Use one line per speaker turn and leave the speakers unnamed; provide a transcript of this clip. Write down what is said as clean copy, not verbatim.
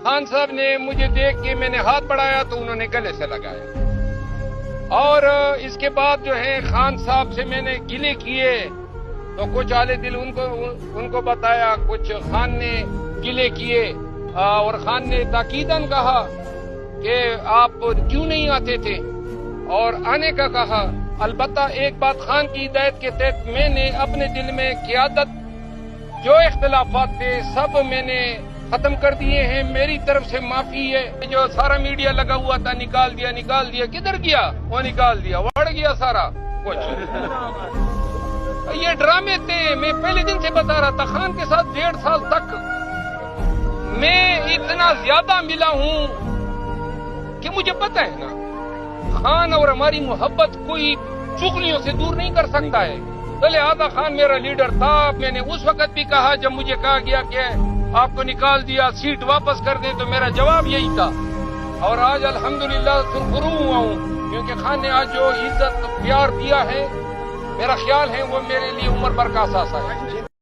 خان صاحب نے مجھے دیکھ کے میں نے ہاتھ بڑھایا تو انہوں نے گلے سے لگایا، اور اس کے بعد جو ہے خان صاحب سے میں نے گلے کیے تو کچھ اعلی دل ان کو بتایا، کچھ خان نے گلے کیے، اور خان نے تاکیداً کہا کہ آپ کیوں نہیں آتے تھے اور آنے کا کہا۔ البتہ ایک بات خان کی ہدایت کے تحت میں نے اپنے دل میں قیادت، جو اختلافات تھے سب میں نے ختم کر دیے ہیں، میری طرف سے معافی ہے۔ جو سارا میڈیا لگا ہوا تھا نکال دیا، کدھر گیا؟ وہ نکال دیا، بڑھ گیا سارا کچھ۔ یہ ڈرامے تھے، میں پہلے دن سے بتا رہا تھا، خان کے ساتھ 1.5 سال تک میں اتنا زیادہ ملا ہوں کہ مجھے پتہ ہے نا، خان اور ہماری محبت کوئی چغلیوں سے دور نہیں کر سکتا ہے۔ تو لہذا خان میرا لیڈر تھا۔ میں نے اس وقت بھی کہا جب مجھے کہا گیا کہ آپ کو نکال دیا، سیٹ واپس کر دیں، تو میرا جواب یہی تھا، اور آج الحمدللہ سرخرو ہوا ہوں، کیونکہ خان نے آج جو عزت پیار دیا ہے، میرا خیال ہے وہ میرے لیے عمر بھر کا اثاثہ ہے۔